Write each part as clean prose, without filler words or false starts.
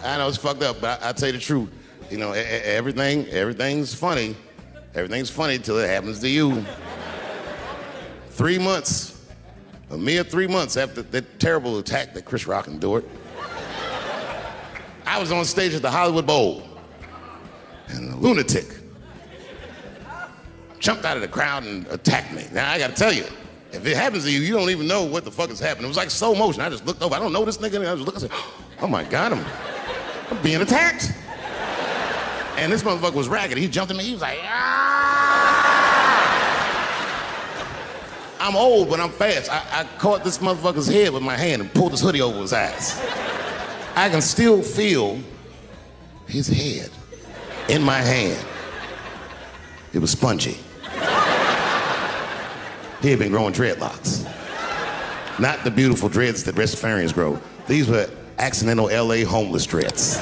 I know it's fucked up, but I'll tell you the truth. You know, everything's funny. Everything's funny till it happens to you. 3 months, a mere 3 months after that terrible attack that Chris Rock endured, I was on stage at the Hollywood Bowl, and a lunatic jumped out of the crowd and attacked me. Now, I gotta tell you, if it happens to you, you don't even know what the fuck is happening. It was like slow motion. I just looked over. I don't know this nigga. And I just looked and said, oh my God, I'm being attacked. And this motherfucker was ragged. He jumped at me. He was like, ah! I'm old, but I'm fast. I caught this motherfucker's head with my hand and pulled his hoodie over his eyes. I can still feel his head in my hand. It was spongy. He had been growing dreadlocks. Not the beautiful dreads that breastfarians grow. These were accidental LA homeless dreads.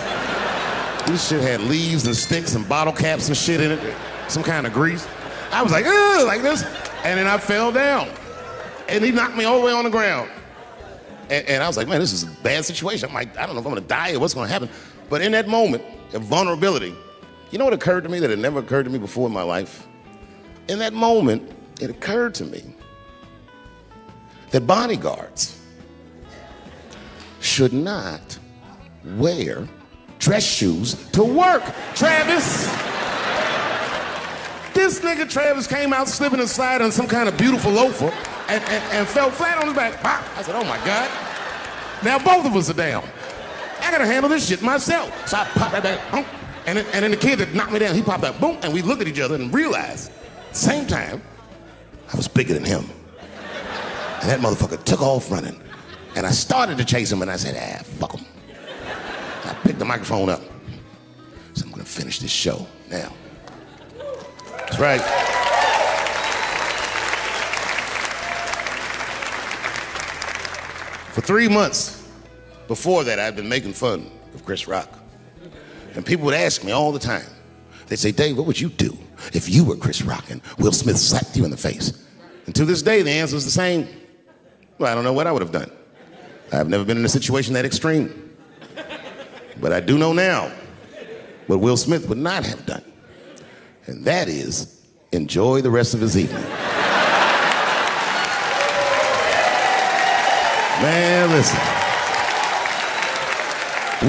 This shit had leaves and sticks and bottle caps and shit in it, some kind of grease. I was like, ugh, like this, and then I fell down. And he knocked me all the way on the ground. And I was like, man, this is a bad situation. I'm like, I don't know if I'm gonna die or what's gonna happen. But in that moment of vulnerability, you know what occurred to me that had never occurred to me before in my life? In that moment, it occurred to me that bodyguards should not wear dress shoes to work. Travis! This nigga Travis came out slipping and sliding on some kind of beautiful loafer and fell flat on his back. Pop. I said, oh my God. Now both of us are down. I gotta handle this shit myself. So I popped right back, boom, and then the kid that knocked me down, he popped out, boom, and we looked at each other and realized, at the same time, I was bigger than him. And that motherfucker took off running. And I started to chase him and I said, fuck him. I picked the microphone up. So I'm gonna finish this show now. That's right. For 3 months before that, I'd been making fun of Chris Rock. And people would ask me all the time. They'd say, Dave, what would you do if you were Chris Rock and Will Smith slapped you in the face? And to this day, the answer is the same. Well, I don't know what I would have done. I've never been in a situation that extreme. But I do know now what Will Smith would not have done. And that is enjoy the rest of his evening. Man, listen.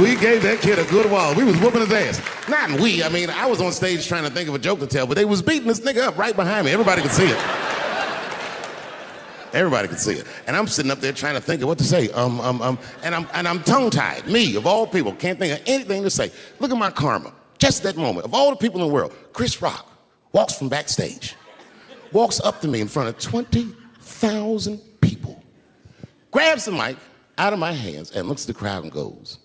We gave that kid a good while. We was whooping his ass. Not we, I mean, I was on stage trying to think of a joke to tell, but they was beating this nigga up right behind me. Everybody could see it. Everybody could see it. And I'm sitting up there trying to think of what to say. And I'm tongue-tied. Me, of all people, can't think of anything to say. Look at my karma. Just that moment. Of all the people in the world, Chris Rock walks from backstage, walks up to me in front of 20,000 people, grabs the mic out of my hands and looks at the crowd and goes,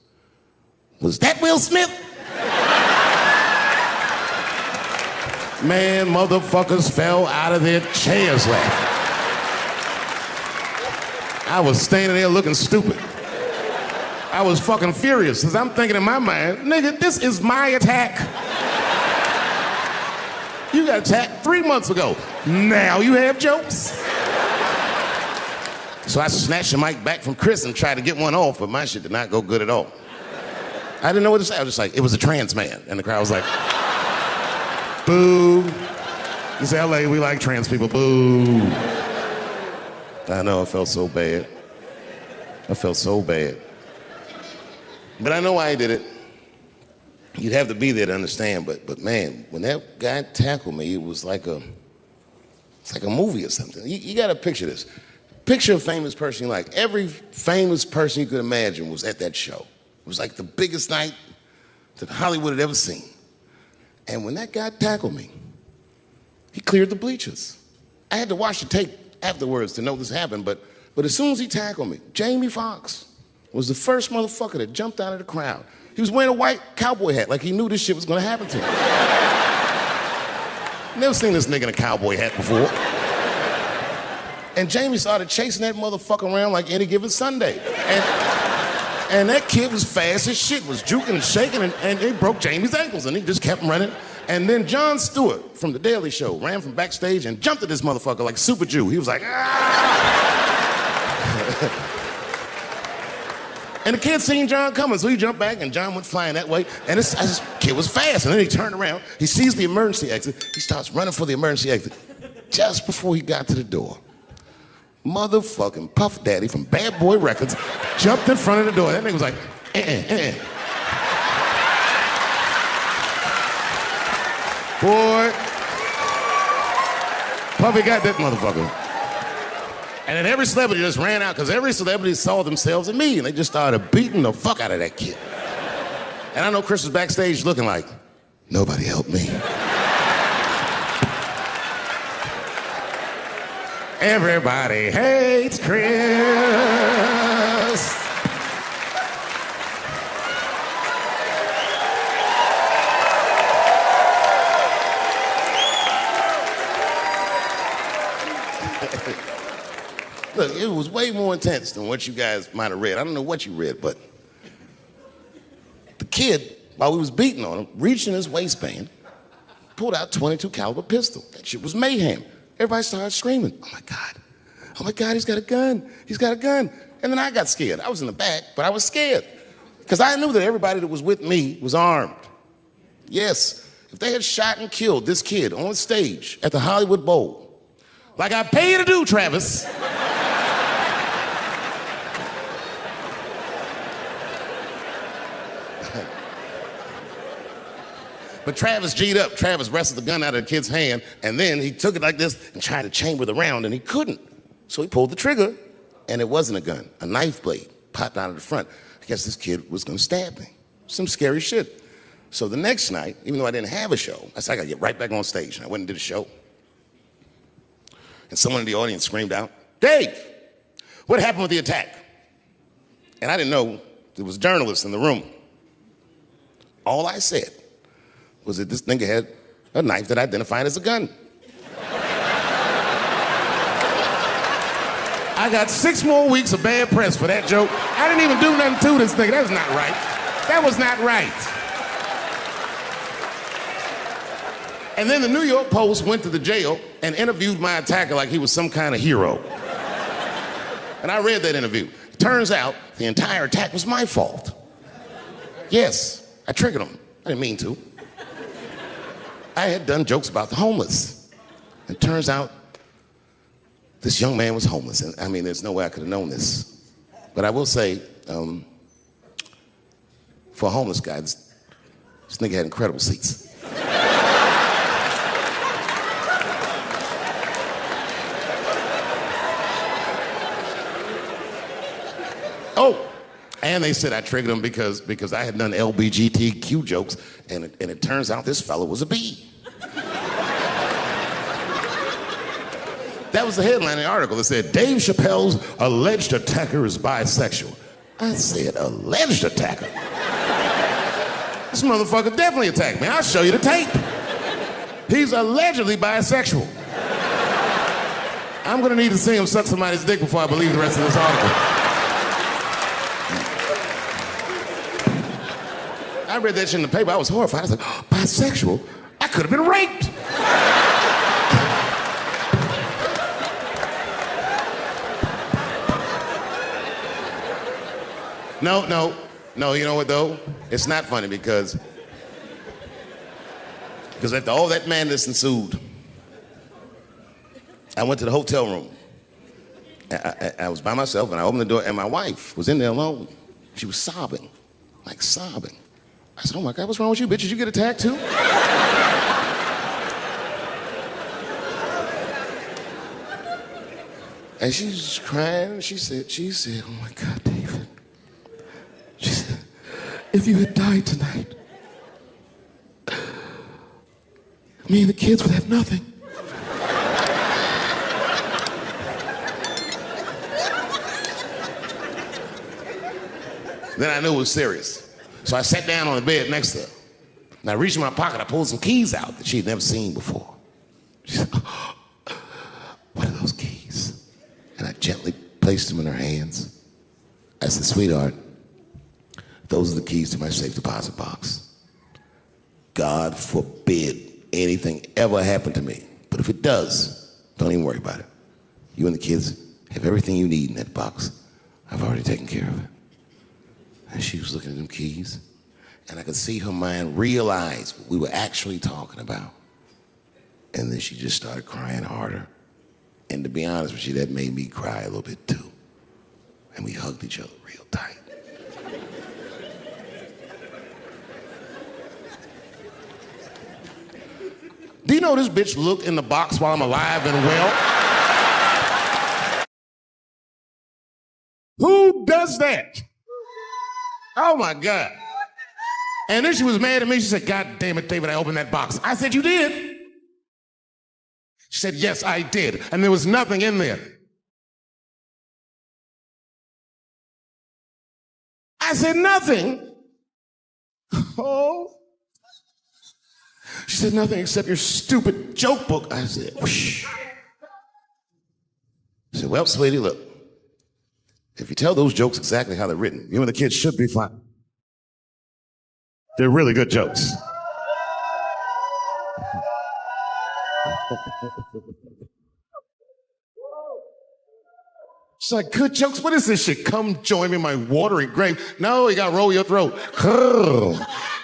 was that Will Smith? Man, motherfuckers fell out of their chairs laughing. I was standing there looking stupid. I was fucking furious, because I'm thinking in my mind, nigga, this is my attack. You got attacked 3 months ago. Now you have jokes? So I snatched the mic back from Chris and tried to get one off, but my shit did not go good at all. I didn't know what to say. I was just like, it was a trans man. And the crowd was like, boo. This LA, we like trans people, boo. I know, I felt so bad. I felt so bad. But I know why he did it. You'd have to be there to understand, but man, when that guy tackled me, it was like it's like a movie or something. You gotta picture this. Picture a famous person you like. Every famous person you could imagine was at that show. It was like the biggest night that Hollywood had ever seen. And when that guy tackled me, he cleared the bleachers. I had to watch the tape afterwards to know this happened, but as soon as he tackled me, Jamie Foxx was the first motherfucker that jumped out of the crowd. He was wearing a white cowboy hat like he knew this shit was gonna happen to him. Never seen this nigga in a cowboy hat before. And Jamie started chasing that motherfucker around like any given Sunday. And that kid was fast as shit, was juking and shaking, and he broke Jamie's ankles, and he just kept running. And then Jon Stewart from The Daily Show ran from backstage and jumped at this motherfucker like Super Jew. He was like, ah! And the kid seen John coming, so he jumped back, and John went flying that way. And this kid was fast, and then he turned around. He sees the emergency exit. He starts running for the emergency exit. Just before he got to the door, motherfucking Puff Daddy from Bad Boy Records jumped in front of the door. That nigga was like, Boy, Puffy got that motherfucker. And then every celebrity just ran out because every celebrity saw themselves in me and they just started beating the fuck out of that kid. And I know Chris was backstage looking like, nobody helped me. Everybody hates Chris. Look, it was way more intense than what you guys might have read. I don't know what you read, but the kid, while we was beating on him, reached in his waistband, pulled out a .22 caliber pistol. That shit was mayhem. Everybody started screaming, oh my God, he's got a gun, he's got a gun. And then I got scared. I was in the back, but I was scared because I knew that everybody that was with me was armed. Yes, if they had shot and killed this kid on stage at the Hollywood Bowl, like I pay you to do, Travis, but Travis G'd up. Travis wrestled the gun out of the kid's hand, and then he took it like this and tried to chamber the round, and he couldn't. So he pulled the trigger, and it wasn't a gun. A knife blade popped out of the front. I guess this kid was gonna stab me. Some scary shit. So the next night, even though I didn't have a show, I said, I gotta get right back on stage. And I went and did a show. And someone in the audience screamed out, Dave, what happened with the attack? And I didn't know there was journalists in the room. All I said was that this nigga had a knife that I identified as a gun. I got 6 more weeks of bad press for that joke. I didn't even do nothing to this nigga. That was not right. That was not right. And then the New York Post went to the jail and interviewed my attacker like he was some kind of hero. And I read that interview. Turns out the entire attack was my fault. Yes, I triggered him. I didn't mean to. I had done jokes about the homeless. It turns out this young man was homeless. And I mean, there's no way I could have known this. But I will say, for a homeless guy, this nigga had incredible seats. Oh, and they said I triggered him because I had done LBGTQ jokes, and it turns out this fellow was a bee. That was the headline in the article. It said, Dave Chappelle's alleged attacker is bisexual. I said, alleged attacker? This motherfucker definitely attacked me. I'll show you the tape. He's allegedly bisexual. I'm gonna need to see him suck somebody's dick before I believe the rest of this article. I read that shit in the paper. I was horrified. I was like, oh, bisexual? I could have been raped. No, you know what though? It's not funny because after all that madness ensued, I went to the hotel room. I was by myself and I opened the door and my wife was in there alone. She was sobbing, like sobbing. I said, oh my God, what's wrong with you, bitch? Did you get attacked too? And she's crying. She said, oh my God, David. She said, if you had died tonight, me and the kids would have nothing. Then I knew it was serious. So I sat down on the bed next to her. And I reached in my pocket, I pulled some keys out that she had never seen before. She said, oh, what are those keys? And I gently placed them in her hands. I said, sweetheart, those are the keys to my safe deposit box. God forbid anything ever happen to me. But if it does, don't even worry about it. You and the kids have everything you need in that box. I've already taken care of it. And she was looking at them keys, and I could see her mind realize what we were actually talking about. And then she just started crying harder. And to be honest with you, that made me cry a little bit too. And we hugged each other real tight. Do you know this bitch looked in the box while I'm alive and well? Who does that? Oh my God. And then she was mad at me. She said, God damn it, David, I opened that box. I said, you did? She said, yes, I did. And there was nothing in there. I said, nothing. Oh. She said, nothing except your stupid joke book. I said, whoosh. She said, well, sweetie, look. If you tell those jokes exactly how they're written, you and the kids should be fine. They're really good jokes. She's like, good jokes? What is this shit? Come join me in my watery grave. No, you gotta roll your throat.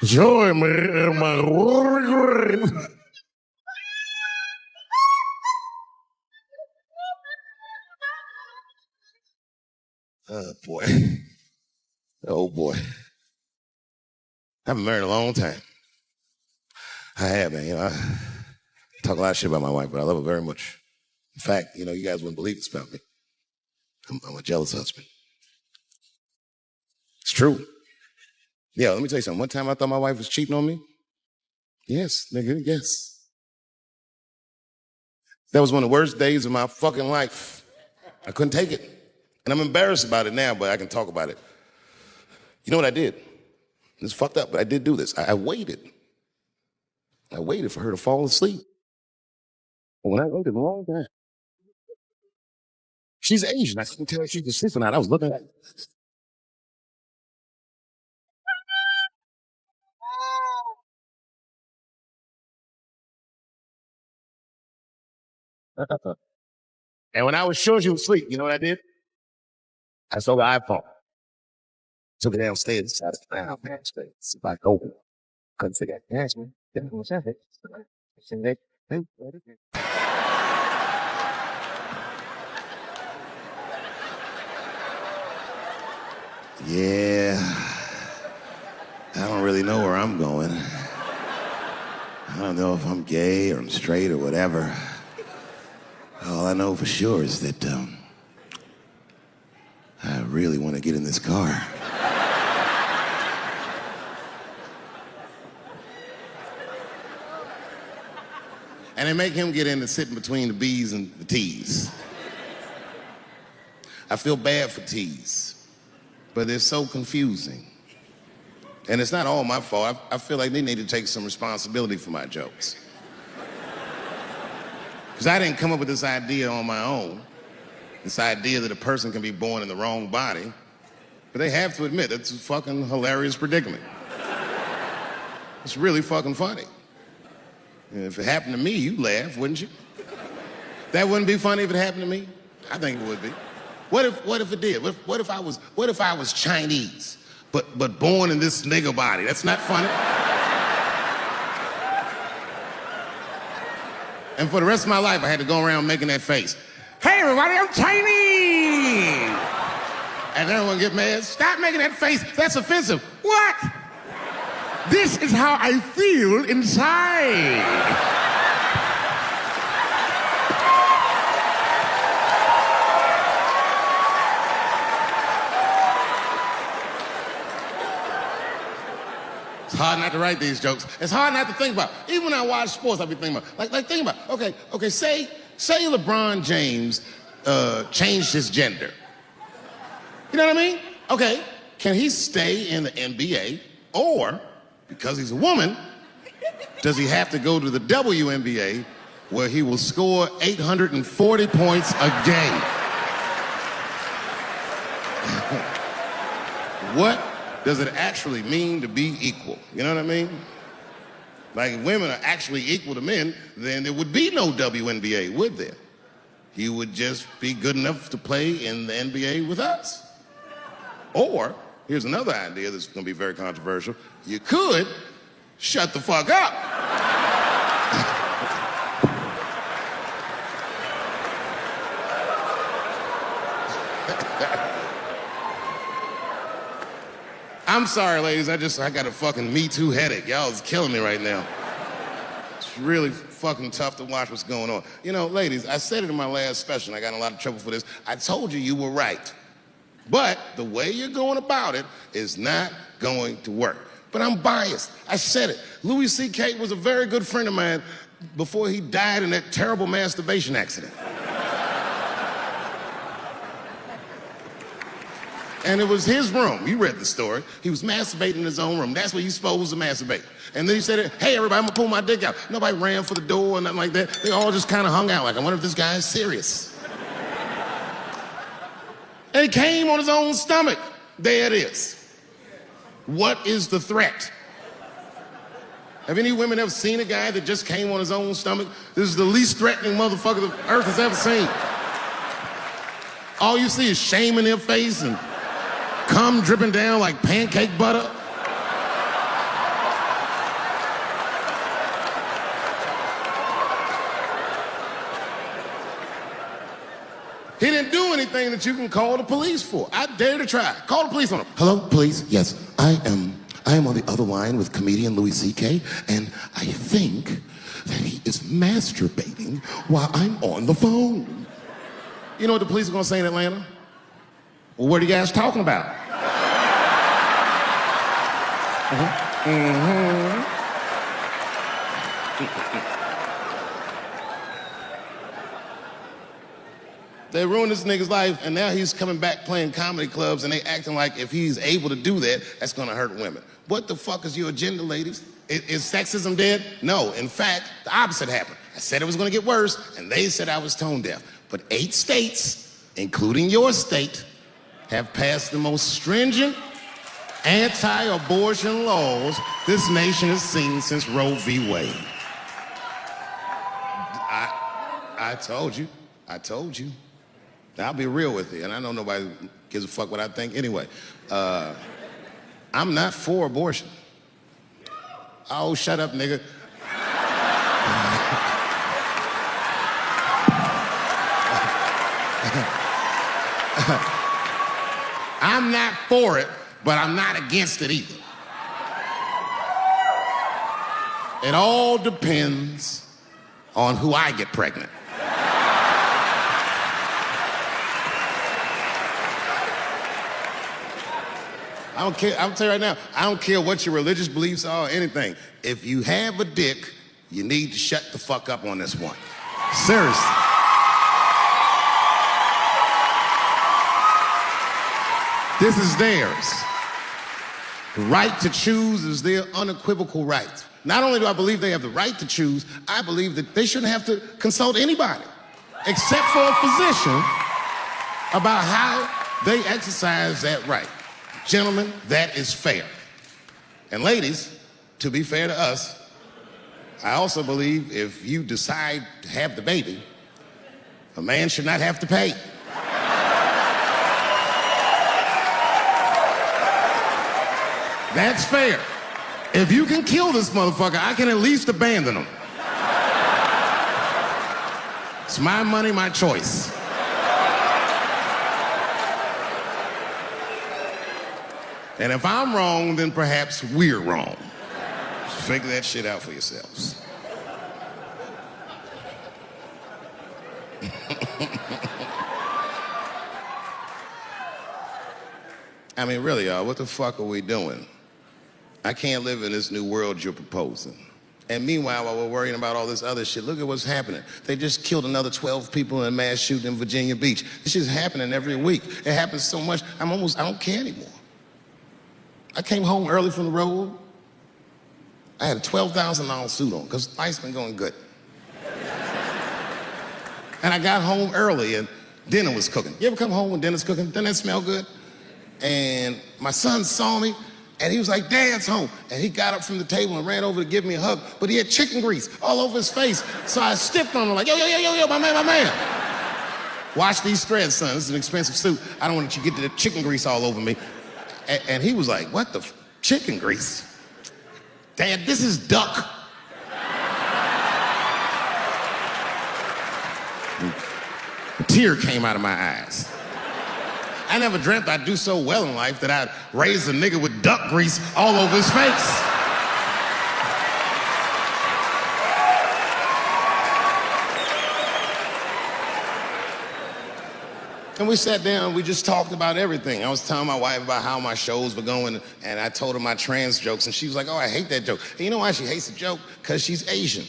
Join me in my watery grave. Oh, boy. Oh, boy. I've been married a long time. I have, man. You know, I talk a lot of shit about my wife, but I love her very much. In fact, you know, you guys wouldn't believe this about me. I'm a jealous husband. It's true. Yeah, let me tell you something. One time I thought my wife was cheating on me. Yes, nigga, yes. That was one of the worst days of my fucking life. I couldn't take it. And I'm embarrassed about it now, but I can talk about it. You know what I did? It's fucked up, but I did do this. I waited. I waited for her to fall asleep. And when I waited a long time, she's Asian. I couldn't tell if she was asleep or not. I was looking at her. And when I was sure she was asleep, you know what I did? I stole the iPhone. Took it downstairs. Decided to find out downstairs. See if I could open it. Couldn't figure out the answer. Yeah. I don't really know where I'm going. I don't know if I'm gay or I'm straight or whatever. All I know for sure is that I really want to get in this car. And they make him get in and sit in between the B's and the T's. I feel bad for T's, but they're so confusing. And it's not all my fault. I feel like they need to take some responsibility for my jokes. Because I didn't come up with this idea on my own. This idea that a person can be born in the wrong body. But they have to admit, it's a fucking hilarious predicament. It's really fucking funny. And if it happened to me, you'd laugh, wouldn't you? That wouldn't be funny if it happened to me? I think it would be. What if it did? What if I was Chinese, but born in this nigga body? That's not funny. And for the rest of my life, I had to go around making that face. Hey, everybody, I'm Chinese. And everyone get mad. Stop making that face. That's offensive. What? This is how I feel inside. It's hard not to write these jokes. It's hard not to think about. Even when I watch sports, I'll be thinking about, like think about, okay, say LeBron James changed his gender. You know what I mean? Okay, can he stay in the NBA, or, because he's a woman, does he have to go to the WNBA where he will score 840 points a game? What does it actually mean to be equal? You know what I mean? Like, if women are actually equal to men, then there would be no WNBA, would there? You would just be good enough to play in the NBA with us. Or Here's another idea that's gonna be very controversial. You could shut the fuck up. I'm sorry, ladies, I got a fucking Me Too headache. Y'all is killing me right now. It's really fucking tough to watch what's going on. You know, ladies, I said it in my last special, and I got in a lot of trouble for this. I told you you were right. But the way you're going about it is not going to work. But I'm biased. I said it. Louis C.K. was a very good friend of mine before he died in that terrible masturbation accident. And it was his room. You read the story. He was masturbating in his own room. That's where you're supposed to masturbate. And then he said, hey, everybody, I'm gonna pull my dick out. Nobody ran for the door or nothing like that. They all just kind of hung out like, I wonder if this guy is serious. And he came on his own stomach. There it is. What is the threat? Have any women ever seen a guy that just came on his own stomach? This is the least threatening motherfucker the earth has ever seen. All you see is shame in their face and cum dripping down like pancake butter. He didn't do anything that you can call the police for. I dare to try. Call the police on him. Hello, police? Yes, I am on the other line with comedian Louis C.K., and I think that he is masturbating while I'm on the phone. You know what the police are gonna say in Atlanta? Well, what are you guys talking about? They ruined this nigga's life, and now he's coming back playing comedy clubs, and they acting like if he's able to do that, that's gonna hurt women. What the fuck is your agenda, ladies? Is sexism dead? No, in fact, the opposite happened. I said it was gonna get worse, and they said I was tone deaf. But 8 states, including your state, have passed the most stringent anti-abortion laws this nation has seen since Roe v. Wade. I told you. Now, I'll be real with you, and I know nobody gives a fuck what I think anyway. I'm not for abortion. Oh, shut up, nigga. I'm not for it, but I'm not against it either. It all depends on who I get pregnant. I don't care, I'll tell you right now, I don't care what your religious beliefs are or anything. If you have a dick, you need to shut the fuck up on this one. Seriously. This is theirs. The right to choose is their unequivocal right. Not only do I believe they have the right to choose, I believe that they shouldn't have to consult anybody except for a physician about how they exercise that right. Gentlemen, that is fair. And ladies, to be fair to us, I also believe if you decide to have the baby, a man should not have to pay. That's fair. If you can kill this motherfucker, I can at least abandon him. It's my money, my choice. And if I'm wrong, then perhaps we're wrong. Figure that shit out for yourselves. I mean, really, y'all, what the fuck are we doing? I can't live in this new world you're proposing. And meanwhile, while we're worrying about all this other shit, look at what's happening. They just killed another 12 people in a mass shooting in Virginia Beach. This shit's happening every week. It happens so much, I don't care anymore. I came home early from the road. I had a $12,000 suit on, because life's been going good. And I got home early, and dinner was cooking. You ever come home when dinner's cooking? Doesn't that smell good? And my son saw me, and he was like, Dad's home. And he got up from the table and ran over to give me a hug, but he had chicken grease all over his face. So I stiffed on him like, yo, my man. Wash these threads, son. This is an expensive suit. I don't want you to get the chicken grease all over me. And he was like, what the chicken grease? Dad, this is duck. A tear came out of my eyes. I never dreamt I'd do so well in life that I'd raise a nigga with duck grease all over his face. And we sat down, we just talked about everything. I was telling my wife about how my shows were going, and I told her my trans jokes, and she was like, oh, I hate that joke. And you know why she hates the joke? Because she's Asian.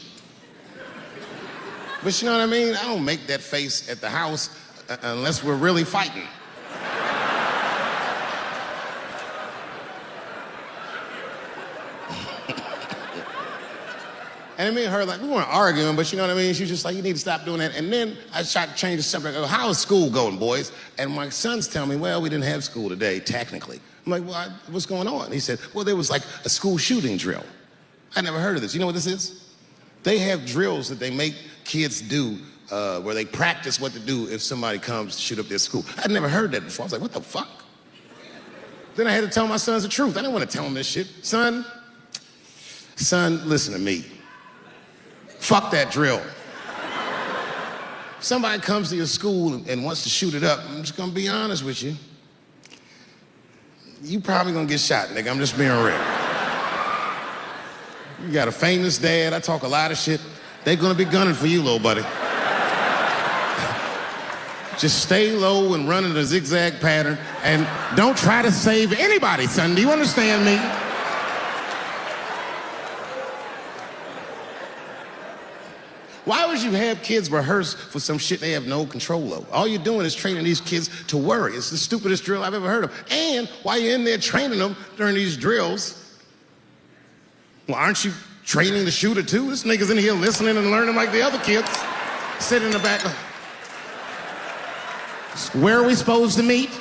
But you know what I mean? I don't make that face at the house unless we're really fighting. And me and her, like, we weren't arguing, but you know what I mean? She was just like, you need to stop doing that. And then I tried to change the subject. I go, how is school going, boys? And my sons tell me, well, we didn't have school today, technically. I'm like, well, what's going on? He said, well, there was like a school shooting drill. I never heard of this. You know what this is? They have drills that they make kids do where they practice what to do if somebody comes to shoot up their school. I'd never heard that before. I was like, what the fuck? Then I had to tell my sons the truth. I didn't want to tell them this shit. Son, listen to me. Fuck that drill. If somebody comes to your school and wants to shoot it up, I'm just gonna be honest with you. You probably gonna get shot, nigga. I'm just being real. You got a famous dad. I talk a lot of shit. They're gonna be gunning for you, little buddy. Just stay low and run in a zigzag pattern and don't try to save anybody, son. Do you understand me? Why would you have kids rehearse for some shit they have no control over? All you're doing is training these kids to worry. It's the stupidest drill I've ever heard of. And while you're in there training them during these drills, well, aren't you training the shooter too? This nigga's in here listening and learning like the other kids. Sitting in the back. Where are we supposed to meet?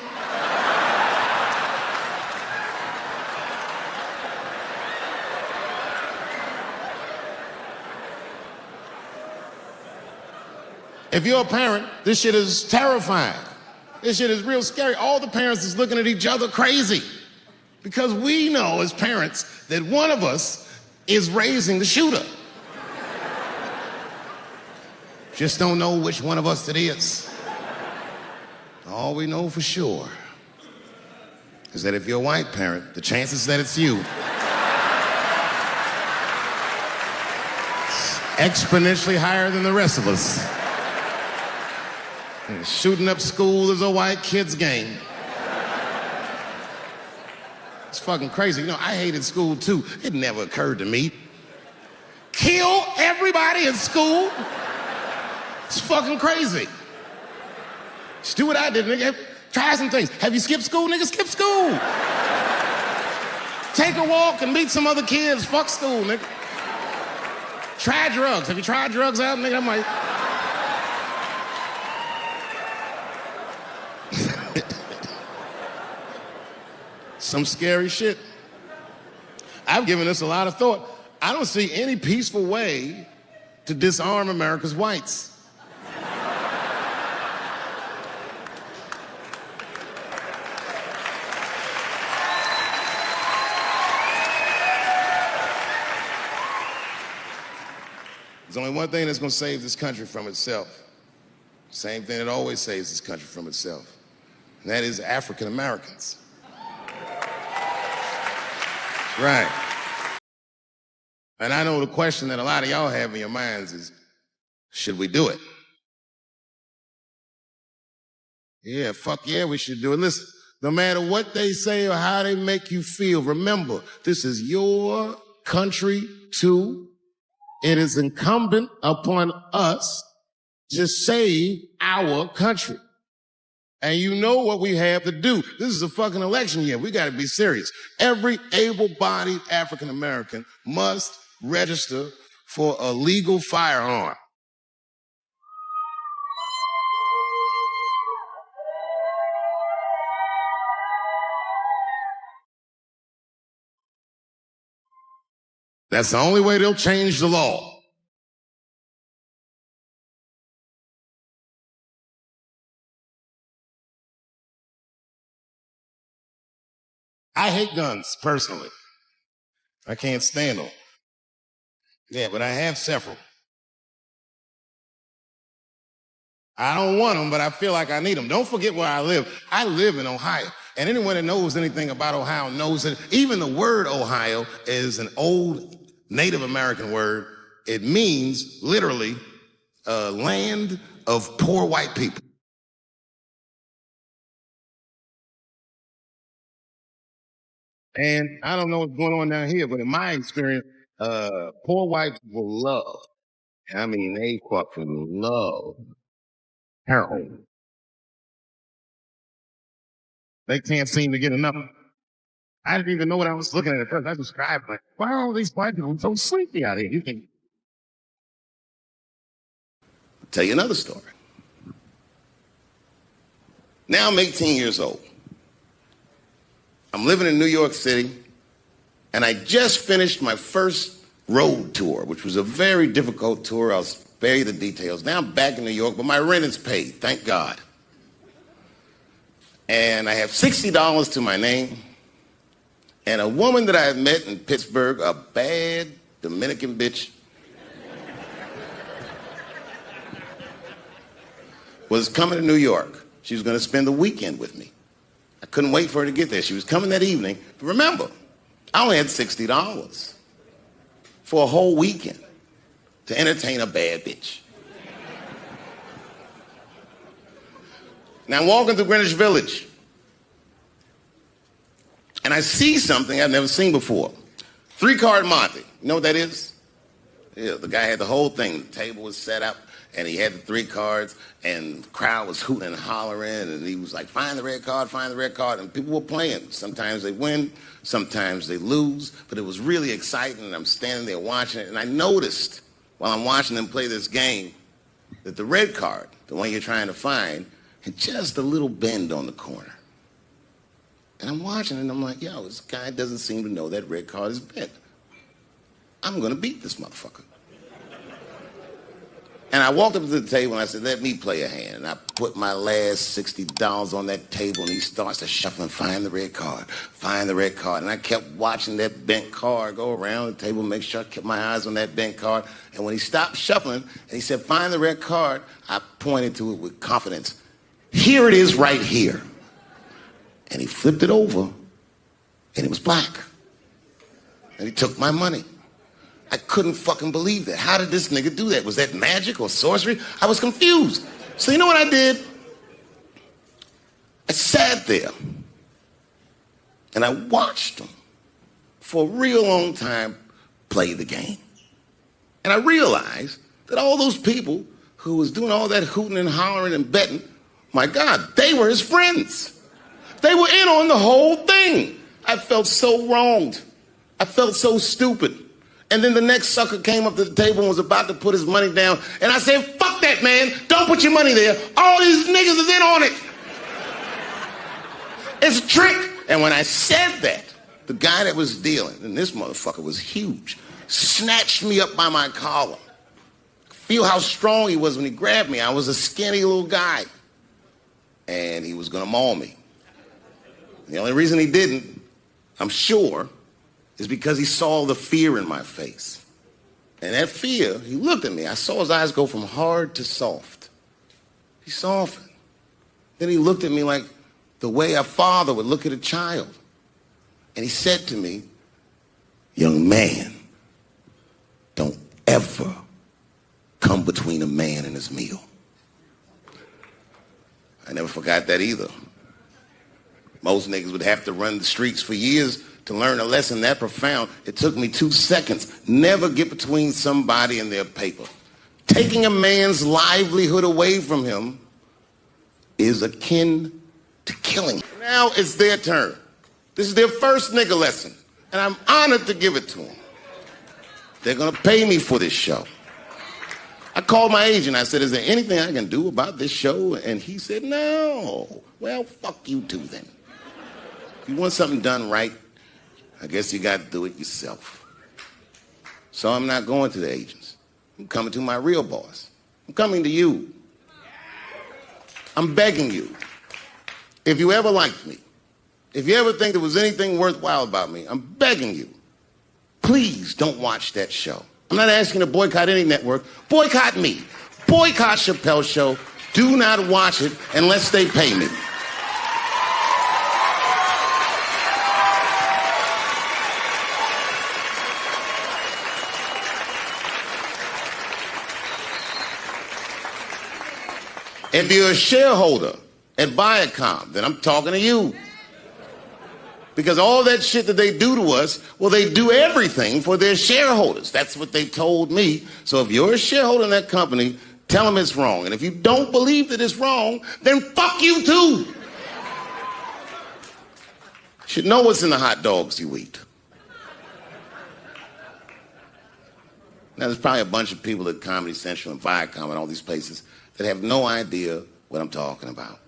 If you're a parent, this shit is terrifying. This shit is real scary. All the parents is looking at each other crazy. Because we know as parents that one of us is raising the shooter. Just don't know which one of us it is. All we know for sure is that if you're a white parent, the chances that it's you is exponentially higher than the rest of us. And shooting up school is a white kid's game. It's fucking crazy. You know, I hated school too. It never occurred to me. Kill everybody in school? It's fucking crazy. Just do what I did, nigga. Try some things. Have you skipped school, nigga? Skip school. Take a walk and meet some other kids. Fuck school, nigga. Try drugs. Have you tried drugs out, nigga? I'm like... Some scary shit. I've given this a lot of thought. I don't see any peaceful way to disarm America's whites. There's only one thing that's going to save this country from itself. Same thing that always saves this country from itself. And that is African Americans. Right. And I know the question that a lot of y'all have in your minds is, should we do it? Yeah, fuck yeah, we should do it. Listen, no matter what they say or how they make you feel, remember, this is your country too. It is incumbent upon us to save our country. And you know what we have to do. This is a fucking election year. We got to be serious. Every able-bodied African American must register for a legal firearm. That's the only way they'll change the law. I hate guns, personally. I can't stand them. Yeah, but I have several. I don't want them, but I feel like I need them. Don't forget where I live. I live in Ohio. And anyone that knows anything about Ohio knows that even the word Ohio is an old Native American word. It means literally a land of poor white people. And I don't know what's going on down here, but in my experience, poor whites will love. I mean, they fucking love heroin. They can't seem to get enough. I didn't even know what I was looking at first. I described like, why are all these white people so sleepy out here? You can tell you another story. Now I'm 18 years old. I'm living in New York City, and I just finished my first road tour, which was a very difficult tour. I'll spare you the details. Now I'm back in New York, but my rent is paid, thank God. And I have $60 to my name, and a woman that I had met in Pittsburgh, a bad Dominican bitch, was coming to New York. She was going to spend the weekend with me. I couldn't wait for her to get there. She was coming that evening. But remember, I only had $60 for a whole weekend to entertain a bad bitch. Now I'm walking through Greenwich Village, and I see something I've never seen before. 3-card Monte. You know what that is? Yeah, the guy had the whole thing. The table was set up, and he had the 3 cards, and the crowd was hooting and hollering, and he was like, find the red card, find the red card, and people were playing. Sometimes they win, sometimes they lose, but it was really exciting, and I'm standing there watching it, and I noticed while I'm watching them play this game that the red card, the one you're trying to find, had just a little bend on the corner. And I'm watching it, and I'm like, yo, this guy doesn't seem to know that red card is bent. I'm going to beat this motherfucker. And I walked up to the table, and I said, let me play a hand. And I put my last $60 on that table, and he starts to shuffle and find the red card, find the red card. And I kept watching that bent card go around the table, make sure I kept my eyes on that bent card. And when he stopped shuffling, and he said, find the red card, I pointed to it with confidence. Here it is right here. And he flipped it over, and it was black. And he took my money. I couldn't fucking believe that. How did this nigga do that? Was that magic or sorcery? I was confused. So you know what I did? I sat there, and I watched him for a real long time play the game. And I realized that all those people who was doing all that hooting and hollering and betting, my God, they were his friends. They were in on the whole thing. I felt so wronged. I felt so stupid. And then the next sucker came up to the table and was about to put his money down. And I said, fuck that, man. Don't put your money there. All these niggas is in on it. It's a trick. And when I said that, the guy that was dealing, and this motherfucker was huge, snatched me up by my collar. Feel how strong he was when he grabbed me. I was a skinny little guy. And he was going to maul me. The only reason he didn't, I'm sure, is because he saw the fear in my face. And that fear, he looked at me. I saw his eyes go from hard to soft. He softened. Then he looked at me like the way a father would look at a child. And he said to me, young man, don't ever come between a man and his meal. I never forgot that either. Most niggas would have to run the streets for years to learn a lesson that profound. It took me 2 seconds. Never get between somebody and their paper. Taking a man's livelihood away from him is akin to killing. Now it's their turn. This is their first nigga lesson, and I'm honored to give it to them. They're gonna pay me for this show. I called my agent. I said, is there anything I can do about this show? And he said, no. Well, fuck you too then. If you want something done right, I guess you got to do it yourself. So I'm not going to the agents. I'm coming to my real boss. I'm coming to you. I'm begging you. If you ever liked me, If you ever think there was anything worthwhile about me, I'm begging you, please don't watch that show. I'm not asking you to boycott any network. Boycott me. Boycott Chappelle's show. Do not watch it unless they pay me. If you're a shareholder at Viacom, then I'm talking to you. Because all that shit that they do to us, well, they do everything for their shareholders. That's what they told me. So if you're a shareholder in that company, tell them it's wrong. And if you don't believe that it's wrong, then fuck you too. You should know what's in the hot dogs you eat. Now, there's probably a bunch of people at Comedy Central and Viacom and all these places that have no idea what I'm talking about.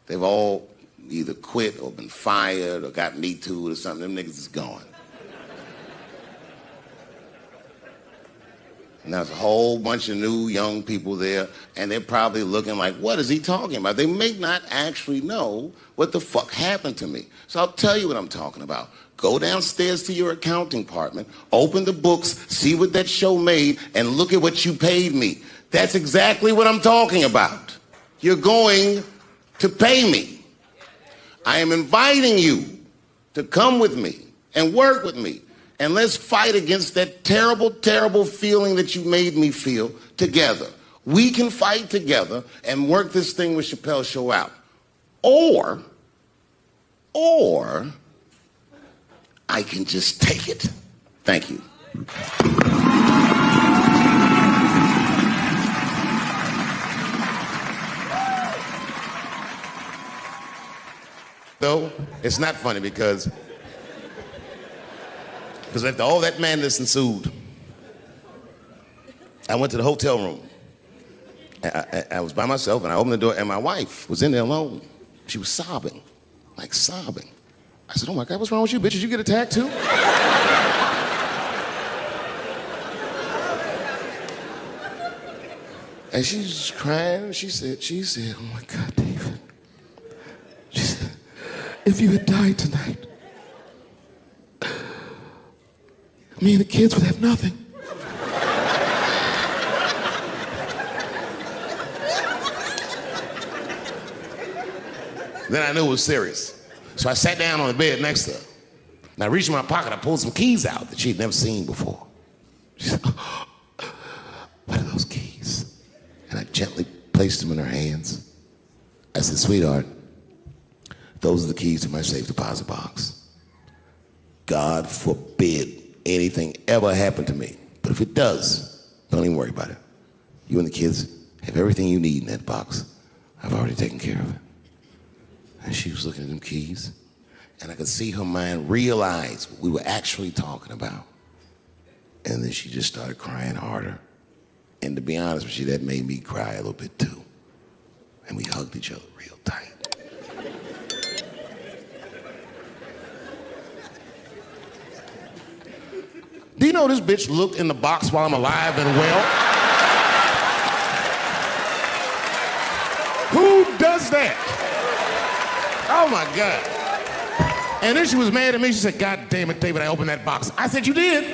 They've all either quit or been fired or got Me Too or something. Them niggas is gone. And there's a whole bunch of new young people there, and they're probably looking like, what is he talking about? They may not actually know what the fuck happened to me. So I'll tell you what I'm talking about. Go downstairs to your accounting department, open the books, see what that show made, and look at what you paid me. That's exactly what I'm talking about. You're going to pay me. I am inviting you to come with me and work with me. And let's fight against that terrible, terrible feeling that you made me feel together. We can fight together and work this thing with Chappelle's show out. Or I can just take it. Thank you. Though, it's not funny because after all that madness ensued, I went to the hotel room. I was by myself, and I opened the door, and my wife was in there alone. She was sobbing, like sobbing. I said, oh my God, what's wrong with you, bitch? Did you get attacked too? And she's crying. She said, oh my God, David. She said, if you had died tonight, me and the kids would have nothing. Then I knew it was serious. So I sat down on the bed next to her. And I reached in my pocket, I pulled some keys out that she'd never seen before. She said, oh, what are those keys? And I gently placed them in her hands. I said, sweetheart, those are the keys to my safe deposit box. God forbid anything ever happened to me. But if it does, don't even worry about it. You and the kids have everything you need in that box. I've already taken care of it. And she was looking at them keys, and I could see her mind realize what we were actually talking about. And then she just started crying harder. And to be honest with you, that made me cry a little bit too. And we hugged each other real tight. Do you know this bitch looked in the box while I'm alive and well? Who does that? Oh my God. And then she was mad at me. She said, God damn it, David, I opened that box. I said, you did?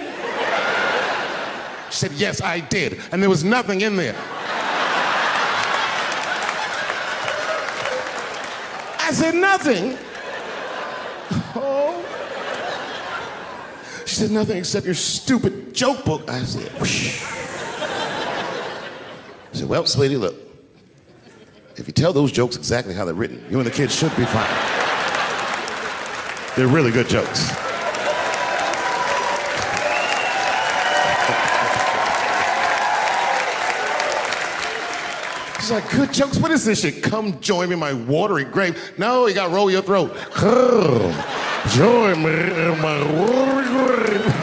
She said, yes, I did. And there was nothing in there. I said, nothing? Oh. She said, nothing except your stupid joke book. I said, whoosh. I said, well, sweetie, look. If you tell those jokes exactly how they're written, you and the kids should be fine. They're really good jokes. She's like, good jokes? What is this shit? Come join me in my watery grave. No, you gotta roll your throat. Join me in my watery grave.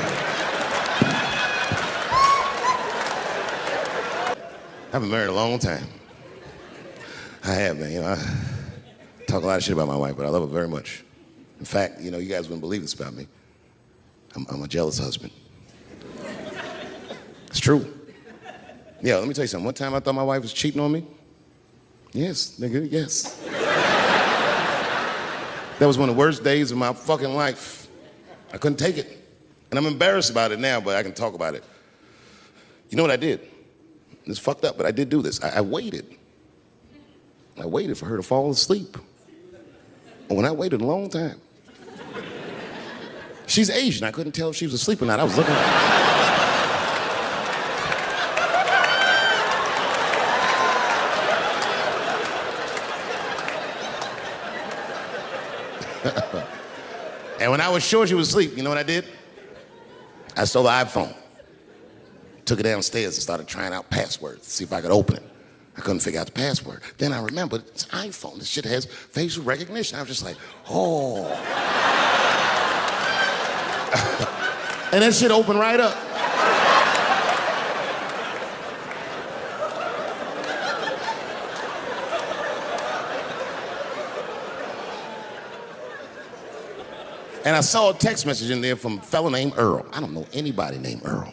I've been married a long time. I have, man. You know, I talk a lot of shit about my wife, but I love her very much. In fact, you know, you guys wouldn't believe this about me. I'm a jealous husband. It's true. Yeah, let me tell you something. One time I thought my wife was cheating on me. Yes, nigga, yes. That was one of the worst days of my fucking life. I couldn't take it. And I'm embarrassed about it now, but I can talk about it. You know what I did? It's fucked up, but I did do this. I waited. I waited for her to fall asleep. And when I waited a long time, she's Asian. I couldn't tell if she was asleep or not. I was looking at her. And when I was sure she was asleep, you know what I did? I stole the iPhone, took it downstairs and started trying out passwords to see if I could open it. I couldn't figure out the password. Then I remembered it's an iPhone. This shit has facial recognition. I was just like, oh. And that shit opened right up. And I saw a text message in there from a fella named Earl. I don't know anybody named Earl.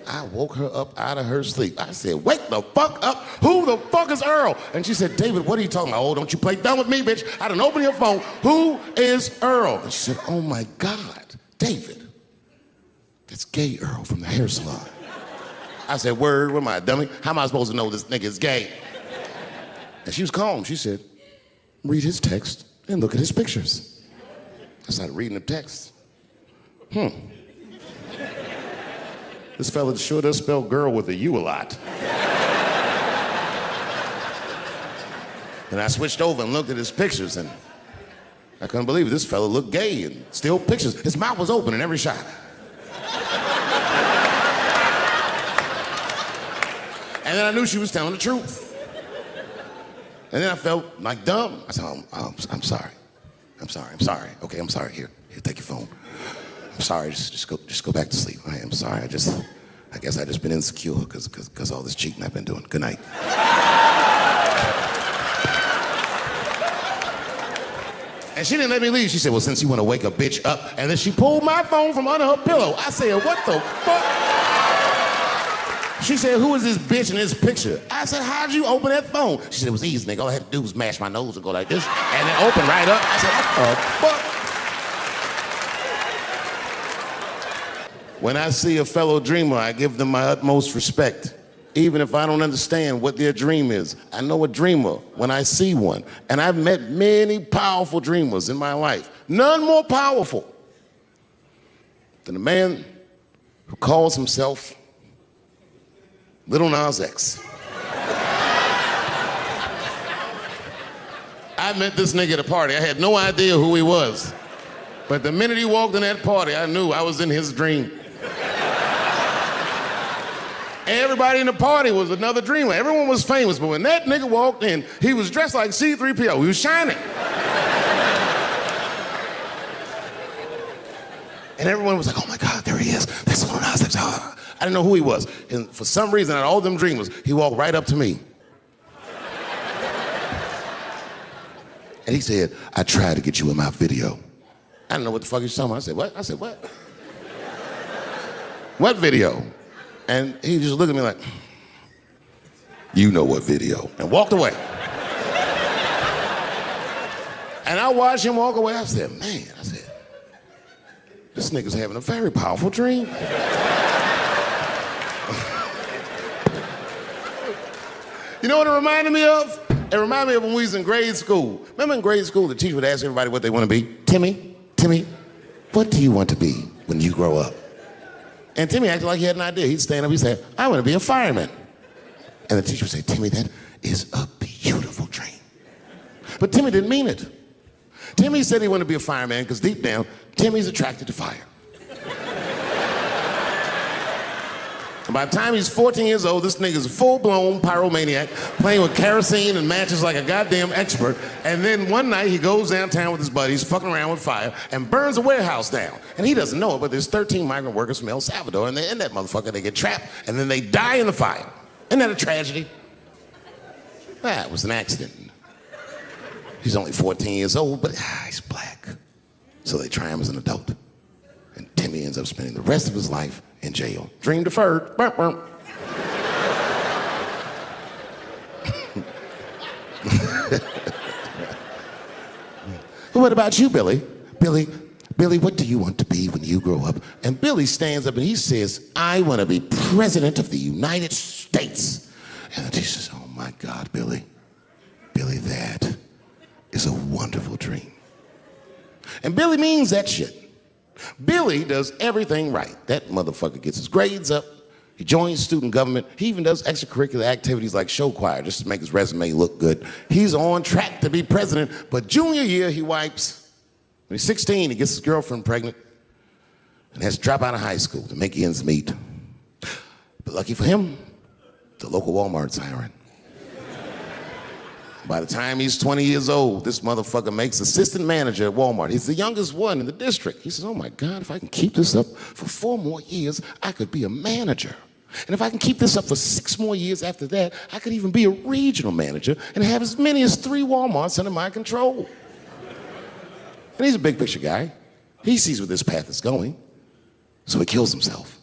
I woke her up out of her sleep. I said, wake the fuck up. Who the fuck is Earl? And she said, David, what are you talking about? Oh, don't you play dumb with me, bitch. I done opened your phone. Who is Earl? And she said, oh my God, David. That's gay Earl from the hair salon. I said, word, what am I, dummy? How am I supposed to know this nigga is gay? And she was calm. She said, read his text and look at his pictures. I started reading the text. This fella sure does spell girl with a U a lot. And I switched over and looked at his pictures, and I couldn't believe it. This fella looked gay and still pictures. His mouth was open in every shot. And then I knew she was telling the truth. And then I felt like dumb. I said, I'm sorry. I'm sorry. Okay, I'm sorry. Here, take your phone. I'm sorry. Just go back to sleep. I'm sorry. I guess I just been insecure because all this cheating I've been doing. Good night. And she didn't let me leave. She said, well, since you want to wake a bitch up, and then she pulled my phone from under her pillow. I said, what the fuck? She said, who is this bitch in this picture? I said, how'd you open that phone? She said, it was easy, nigga. All I had to do was mash my nose and go like this, and then open right up. I said, what the fuck? When I see a fellow dreamer, I give them my utmost respect, even if I don't understand what their dream is. I know a dreamer when I see one, and I've met many powerful dreamers in my life. None more powerful than a man who calls himself Little Nas X. I met this nigga at a party. I had no idea who he was. But the minute he walked in that party, I knew I was in his dream. Everybody in the party was another dreamer. Everyone was famous, but when that nigga walked in, he was dressed like C-3PO. He was shining. And everyone was like, oh my God, there he is. That's Lil Nas X. I didn't know who he was. And for some reason, out of all them dreamers, he walked right up to me. And he said, I tried to get you in my video. I didn't know what the fuck he was talking about. I said, what? I said, what? What video? And he just looked at me like, you know what video, and walked away. And I watched him walk away. I said, man, this nigga's having a very powerful dream. You know what it reminded me of? It reminded me of when we was in grade school. Remember in grade school, the teacher would ask everybody what they want to be? Timmy, what do you want to be when you grow up? And Timmy acted like he had an idea. He'd stand up, he'd say, I want to be a fireman. And the teacher would say, Timmy, that is a beautiful dream. But Timmy didn't mean it. Timmy said he wanted to be a fireman because deep down, Timmy's attracted to fire. And by the time he's 14 years old, this nigga's a full-blown pyromaniac, playing with kerosene and matches like a goddamn expert. And then one night he goes downtown with his buddies, fucking around with fire, and burns a warehouse down. And he doesn't know it, but there's 13 migrant workers from El Salvador, and they're in that motherfucker. They get trapped, and then they die in the fire. Isn't that a tragedy? That was an accident. He's only 14 years old, but he's black. So they try him as an adult. And Timmy ends up spending the rest of his life in jail. Dream deferred. Burp, burp. What about you, Billy? Billy, what do you want to be when you grow up? And Billy stands up and he says, I want to be president of the United States. And the teacher says, oh my God, Billy, that is a wonderful dream. And Billy means that shit. Billy does everything right. That motherfucker gets his grades up. He joins student government. He even does extracurricular activities like show choir just to make his resume look good. He's on track to be president, but junior year he wipes. When he's 16, he gets his girlfriend pregnant and has to drop out of high school to make ends meet. But lucky for him, the local Walmart's hiring. By the time he's 20 years old, this motherfucker makes assistant manager at Walmart. He's the youngest one in the district. He says, oh my God, if I can keep this up for 4 more years, I could be a manager. And if I can keep this up for 6 more years after that, I could even be a regional manager and have as many as 3 Walmarts under my control. And he's a big picture guy. He sees where this path is going, so he kills himself.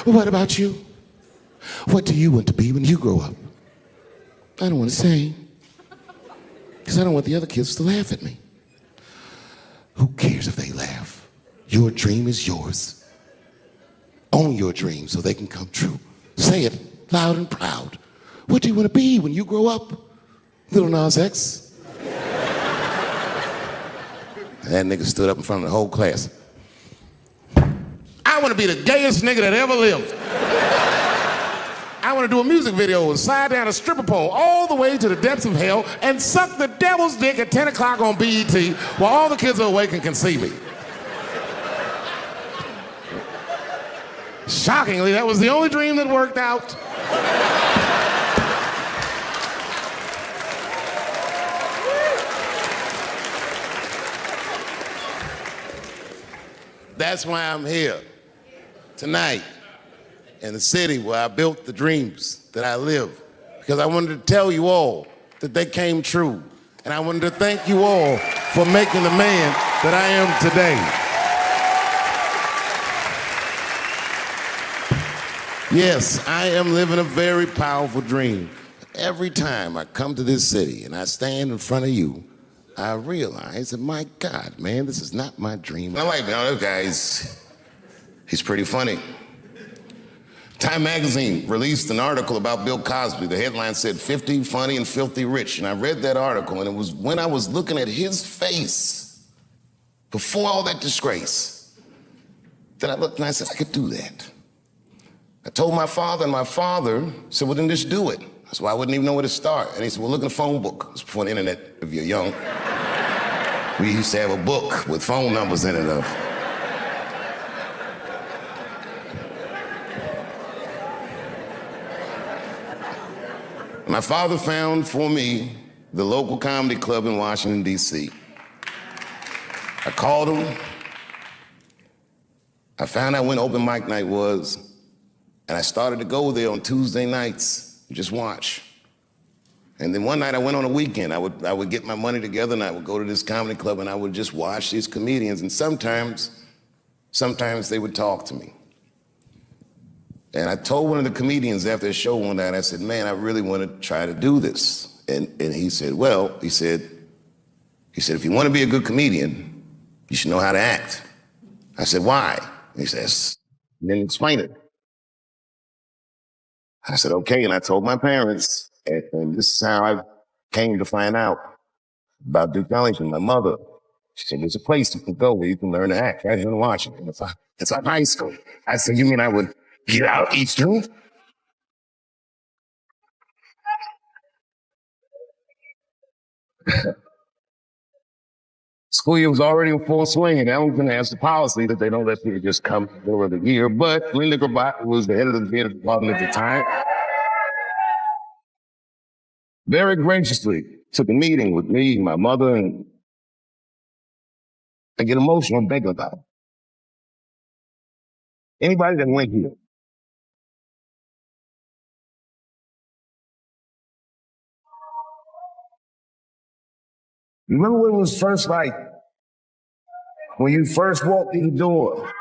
What about you? What do you want to be when you grow up? I don't want to say, because I don't want the other kids to laugh at me. Who cares if they laugh? Your dream is yours. Own your dream so they can come true. Say it loud and proud. What do you want to be when you grow up? Little Nas X. That nigga stood up in front of the whole class. I want to be the gayest nigga that ever lived. I want to do a music video and slide down a stripper pole all the way to the depths of hell and suck the devil's dick at 10 o'clock on BET while all the kids are awake and can see me. Shockingly, that was the only dream that worked out. That's why I'm here tonight in the city where I built the dreams that I live, because I wanted to tell you all that they came true. And I wanted to thank you all for making the man that I am today. Yes, I am living a very powerful dream. Every time I come to this city and I stand in front of you, I realize that, my God, man, this is not my dream. I like that guy. He's pretty funny. Time magazine released an article about Bill Cosby. The headline said, 50 funny and filthy rich. And I read that article, and it was when I was looking at his face before all that disgrace that I looked and I said, I could do that. I told my father, and my father said, well, then just do it. That's why I wouldn't even know where to start. And he said, well, look in the phone book. It was before the internet, if you're young. We used to have a book with phone numbers in it. My father found for me the local comedy club in Washington, D.C. I called him. I found out when open mic night was, and I started to go there on Tuesday nights and just watch. And then one night I went on a weekend. I would get my money together and I would go to this comedy club and I would just watch these comedians, and sometimes they would talk to me. And I told one of the comedians after the show one night, I said, man, I really want to try to do this. And he said, well, he said, if you want to be a good comedian, you should know how to act. I said, why? He says, then explain it. I said, okay, and I told my parents, and this is how I came to find out about Duke Ellington, my mother. She said, there's a place you can go where you can learn to act right here in Washington. It's like high school. I said, you mean I would get out Eastern? School year was already in full swing, and Ellington has the policy that they don't let people just come in the middle of the year. But Linda Grabot was the head of the theater department at the time. Very graciously took a meeting with me and my mother, and I get emotional and thinking about it. Anybody that went here, remember what it was first like when you first walked in the door.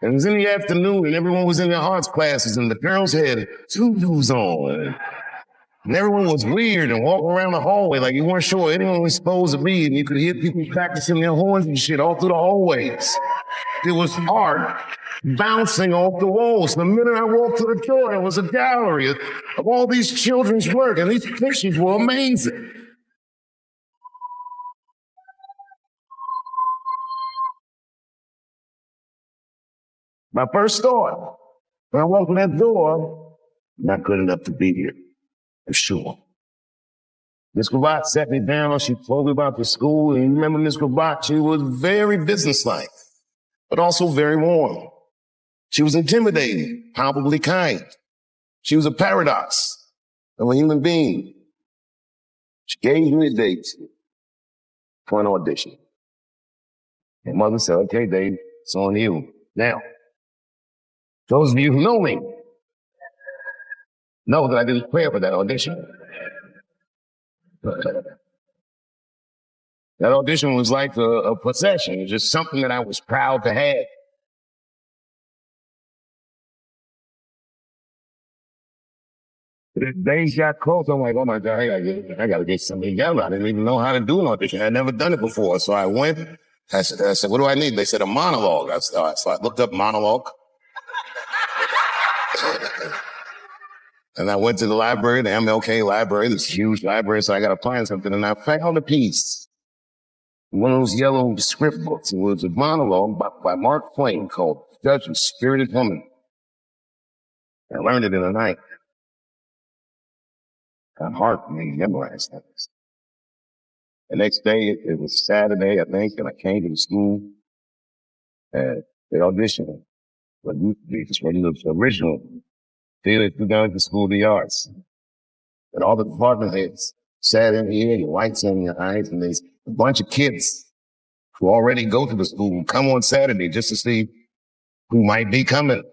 It was in the afternoon and everyone was in their arts classes and the girls had tutus on. And everyone was weird and walking around the hallway like you weren't sure where anyone was supposed to be, and you could hear people practicing their horns and shit all through the hallways. There was art bouncing off the walls. The minute I walked to the door, there was a gallery of all these children's work, and these pictures were amazing. My first thought, when I walked in that door, not good enough to be here, for sure. Miss Cravat sat me down, she told me about the school, and you remember Miss Cravat, she was very businesslike, but also very warm. She was intimidating, palpably kind. She was a paradox of a human being. She gave me a date for an audition. And mother said, okay, Dave, it's on you. Now, those of you who know me know that I didn't prepare for that audition. That audition was like a possession. It was just something that I was proud to have. The days got close, I'm like, oh my God, I gotta get something together. I didn't even know how to do an audition. I'd never done it before. So I went, I said, what do I need? They said a monologue. So I looked up monologue. And I went to the library, the MLK library, this huge library, so I got to find something. And I found a piece, one of those yellow script books. It was a monologue by Mark Twain called Judge and Spirited Woman. I learned it in a night. Got hard for me to memorize things. The next day, it was Saturday, I think, and I came to the school. They auditioned. What used to be the original theater through down at the School of the Arts. And all the department heads sat in here, your lights in your eyes, and there's a bunch of kids who already go to the school come on Saturday just to see who might be coming.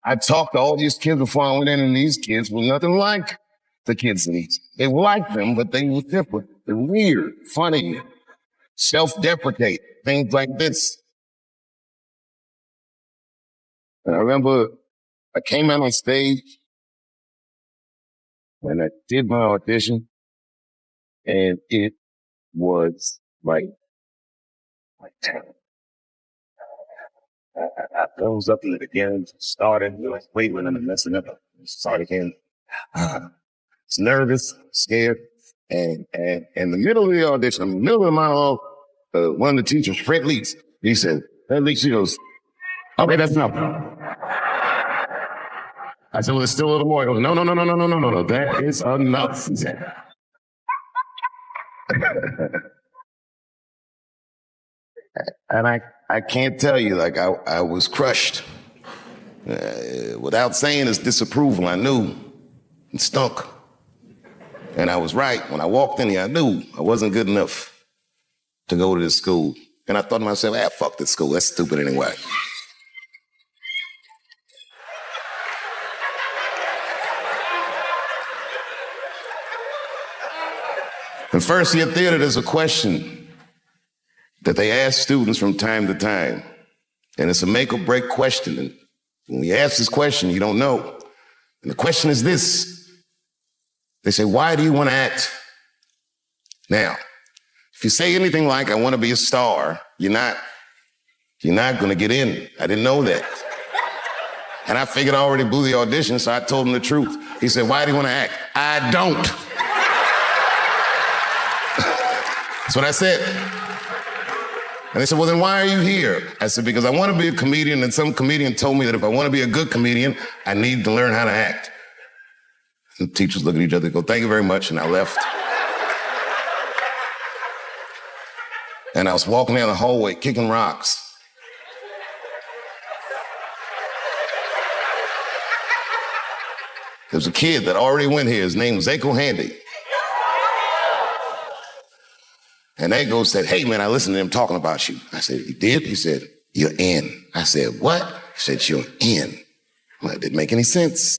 I talked to all these kids before I went in, and these kids were nothing like the kids in these. They were like them, but they were different. They're weird, funny, self-deprecate, things like this. And I remember I came out on stage and I did my audition, and it was like I froze up in it again, started, like, wait, when I'm messing up, start again. It's nervous, scared, and in the middle of the audition, in the middle of the monologue, one of the teachers, Fred Leeds, he said, he goes, okay, that's enough. I said, well, there's still a little more. He goes, no, that is enough. And I can't tell you, like, I was crushed. Without saying his disapproval, I knew it stunk. And I was right. When I walked in here, I knew I wasn't good enough to go to this school. And I thought to myself, fuck this school. That's stupid anyway. In first year theater, there's a question that they ask students from time to time. And it's a make or break question. And when you ask this question, you don't know. And the question is this. They say, why do you want to act? Now, if you say anything like, I want to be a star, you're not going to get in. I didn't know that. And I figured I already blew the audition, so I told him the truth. He said, why do you want to act? I don't. That's what I said. And they said, well, then why are you here? I said, because I want to be a comedian, and some comedian told me that if I want to be a good comedian, I need to learn how to act. And the teachers look at each other and go, thank you very much, and I left. And I was walking down the hallway, kicking rocks. There was a kid that already went here. His name was Eko Handy. And Eko said, hey, man, I listened to him talking about you. I said, you did? He said, you're in. I said, what? He said, you're in. Well, it didn't make any sense.